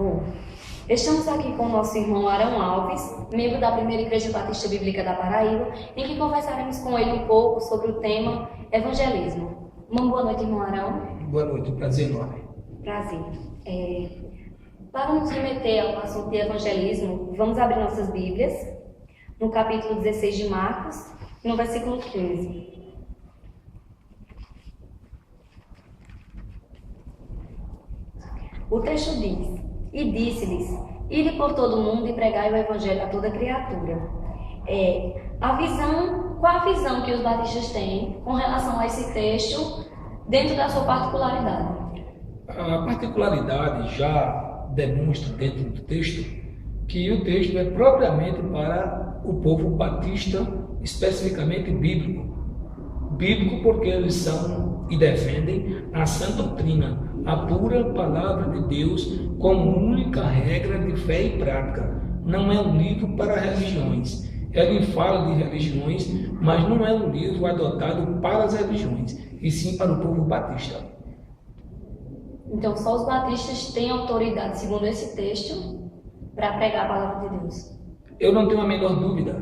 Bom, estamos aqui com o nosso irmão Arão Alves, membro da Primeira Igreja Batista Bíblica da Paraíba, em que conversaremos com ele um pouco sobre o tema evangelismo. Uma boa noite, irmão Arão. Boa noite, prazer enorme. Prazer. Para nos remeter ao assunto de evangelismo, vamos abrir nossas Bíblias no capítulo 16 de Marcos, no versículo 15. O texto diz: "E disse-lhes, ide por todo o mundo e pregai o evangelho a toda criatura." Qual a visão que os batistas têm com relação a esse texto dentro da sua particularidade? A particularidade já demonstra dentro do texto que o texto é propriamente para o povo batista, especificamente bíblico. Bíblico porque eles são e defendem a sã doutrina, a pura palavra de Deus como única regra de fé e prática. Não é um livro para religiões. Ele fala de religiões, mas não é um livro adotado para as religiões, e sim para o povo batista. Então, só os batistas têm autoridade, segundo esse texto, para pregar a palavra de Deus? Eu não tenho a menor dúvida.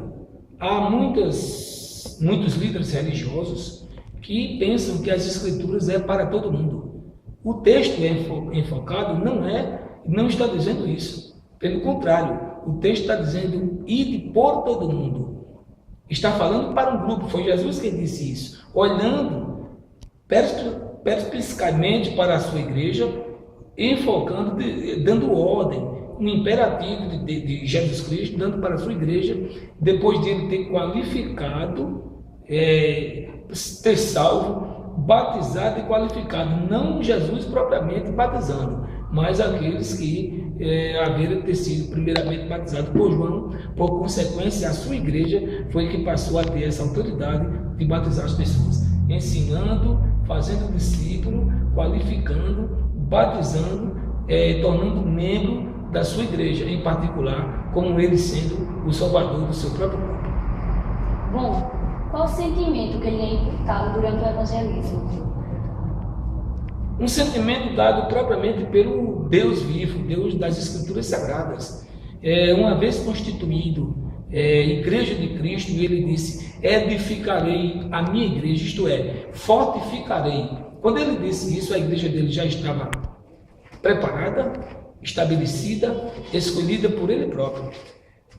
Há muitos líderes religiosos que pensam que as escrituras é para todo mundo. O texto enfocado não está dizendo isso. Pelo contrário, o texto está dizendo: ide por todo mundo. Está falando para um grupo. Foi Jesus que disse isso, olhando perspicazmente para a sua igreja, enfocando, dando ordem, um imperativo de Jesus Cristo, dando para a sua igreja, depois de ele ter qualificado, ter salvo, batizado e qualificado, não Jesus propriamente batizando, mas aqueles que haveram ter sido primeiramente batizados por João. Por consequência, a sua igreja foi que passou a ter essa autoridade de batizar as pessoas, ensinando, fazendo discípulo, qualificando, batizando, tornando membro da sua igreja, em particular, como ele sendo o salvador do seu próprio corpo. Bom, qual o sentimento que ele é imputado durante o evangelismo? Um sentimento dado propriamente pelo Deus vivo, Deus das Escrituras Sagradas. Uma vez constituído Igreja de Cristo, ele disse: edificarei a minha igreja, isto é, fortificarei. Quando ele disse isso, a igreja dele já estava preparada, estabelecida, escolhida por ele próprio.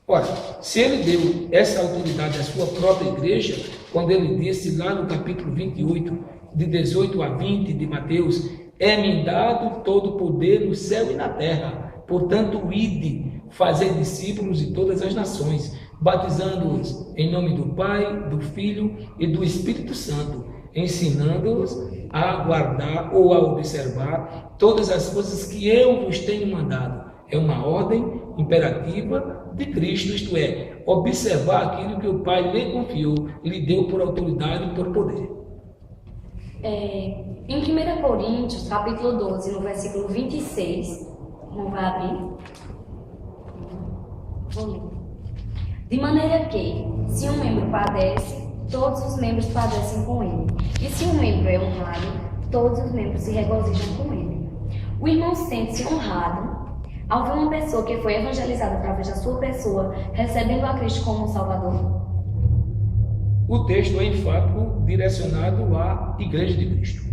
Ora, se ele deu essa autoridade à sua própria igreja, quando ele disse lá no capítulo 28, de 18 a 20 de Mateus: é-me dado todo o poder no céu e na terra, portanto ide, fazer discípulos de todas as nações, batizando-os em nome do Pai, do Filho e do Espírito Santo, ensinando-os a guardar ou a observar todas as coisas que eu vos tenho mandado. É uma ordem imperativa de Cristo, isto é, observar aquilo que o Pai lhe confiou, lhe deu por autoridade e por poder. Em 1 Coríntios, capítulo 12, no versículo 26, não vai abrir? Vou ler. De maneira que, se um membro padece, todos os membros padecem com ele. E se um membro é honrado, todos os membros se regozijam com ele. O irmão sente-se honrado ao ver uma pessoa que foi evangelizada através da sua pessoa, recebendo a Cristo como um Salvador. O texto é enfático, direcionado à Igreja de Cristo.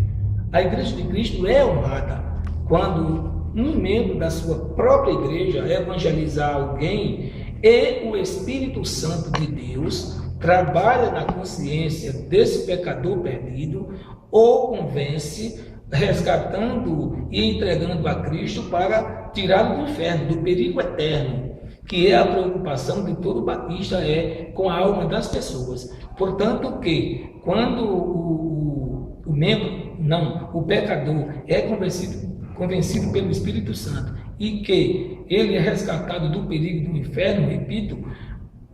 A Igreja de Cristo é honrada quando um membro da sua própria igreja evangelizar alguém e o Espírito Santo de Deus trabalha na consciência desse pecador perdido, ou convence, resgatando e entregando a Cristo para tirá-lo do inferno, do perigo eterno, que é a preocupação de todo batista com a alma das pessoas. Portanto, que quando o pecador é convencido pelo Espírito Santo e que ele é resgatado do perigo do inferno, repito,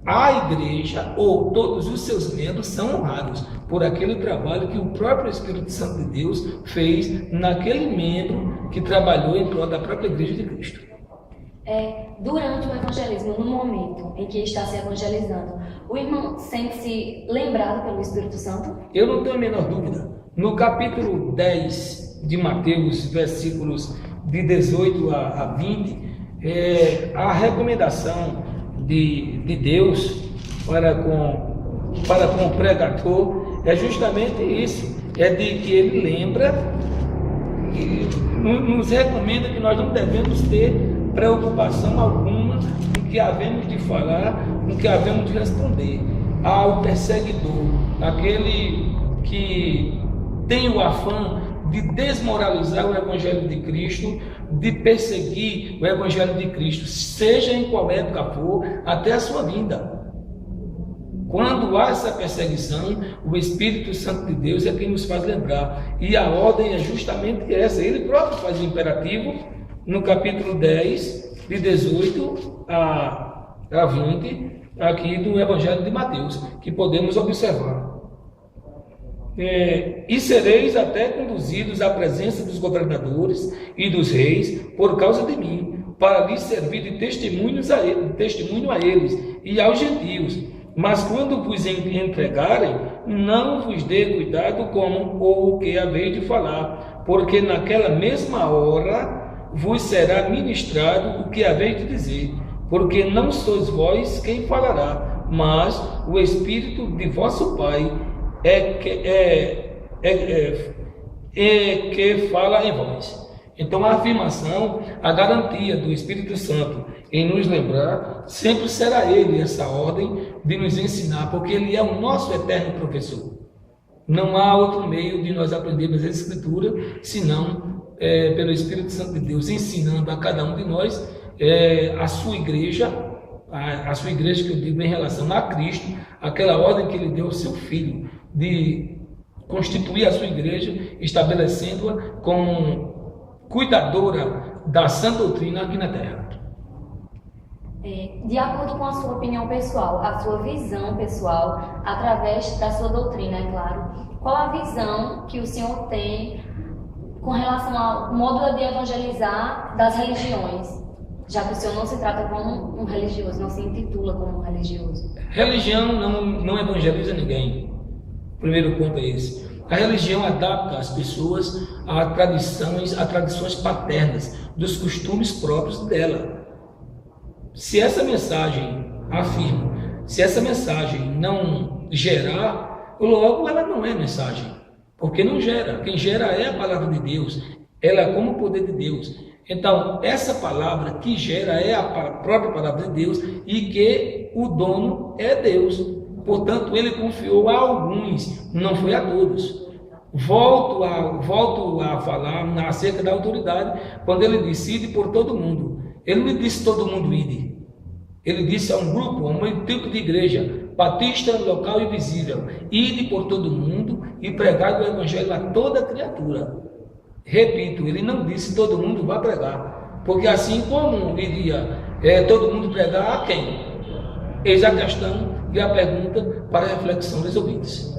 a igreja ou todos os seus membros são honrados por aquele trabalho que o próprio Espírito Santo de Deus fez naquele membro que trabalhou em prol da própria Igreja de Cristo. Durante o evangelismo, no momento em que está se evangelizando, o irmão sente-se lembrado pelo Espírito Santo? Eu não tenho a menor dúvida. No capítulo 10 de Mateus, versículos de 18 a 20, a recomendação de Deus para com o pregador é justamente isso, é de que ele lembra e nos recomenda que nós não devemos ter preocupação alguma no que havemos de falar, no que havemos de responder ao perseguidor, aquele que tem o afã de desmoralizar o Evangelho de Cristo, de perseguir o Evangelho de Cristo, seja em qual época for, até a sua vinda. Quando há essa perseguição, o Espírito Santo de Deus é quem nos faz lembrar. E a ordem é justamente essa. Ele próprio faz o imperativo no capítulo 10, de 18 a 20, aqui do Evangelho de Mateus, que podemos observar. E sereis até conduzidos à presença dos governadores e dos reis por causa de mim, para lhes servir de testemunho a eles e aos gentios. Mas quando vos entregarem, não vos dê cuidado como ou o que haveis de falar, porque naquela mesma hora vos será ministrado o que haveis de dizer, porque não sois vós quem falará, mas o Espírito de vosso Pai que fala em vós. Então a afirmação, a garantia do Espírito Santo em nos lembrar, sempre será Ele essa ordem de nos ensinar, porque Ele é o nosso eterno professor. Não há outro meio de nós aprendermos a Escritura, senão pelo Espírito Santo de Deus, ensinando a cada um de nós a sua igreja que eu digo em relação a Cristo, aquela ordem que Ele deu ao seu Filho, de constituir a sua igreja, estabelecendo-a como cuidadora da sã doutrina aqui na terra. De acordo com a sua opinião pessoal, a sua visão pessoal, através da sua doutrina, é claro, qual a visão que o senhor tem com relação ao modo de evangelizar das religiões, já que o senhor não se trata como um religioso, não se intitula como um religioso? Religião não evangeliza ninguém. O primeiro ponto é esse. A religião adapta as pessoas a tradições paternas, dos costumes próprios dela. Se essa mensagem, afirmo, se essa mensagem não gerar, logo ela não é mensagem, porque não gera. Quem gera é a palavra de Deus, ela é como o poder de Deus. Então, essa palavra que gera é a própria palavra de Deus e que o dono é Deus. Portanto, ele confiou a alguns, não foi a todos. Volto a falar acerca da autoridade, quando ele disse: ide por todo mundo. Ele não disse todo mundo ide. Ele disse a um grupo, a um tipo de igreja, batista, local e visível: ide por todo mundo e pregai o evangelho a toda criatura. Repito, ele não disse todo mundo vá pregar, porque assim como iria todo mundo pregar a quem? Eis a questão e a pergunta para a reflexão dos ouvintes.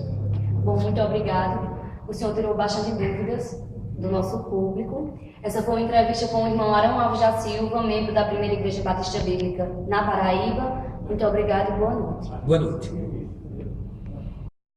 Bom, muito obrigado. O senhor tirou bastante dúvidas do nosso público. Essa foi uma entrevista com o irmão Arão Alves da Silva, membro da Primeira Igreja Batista Bíblica na Paraíba. Muito obrigado e boa noite. Boa noite.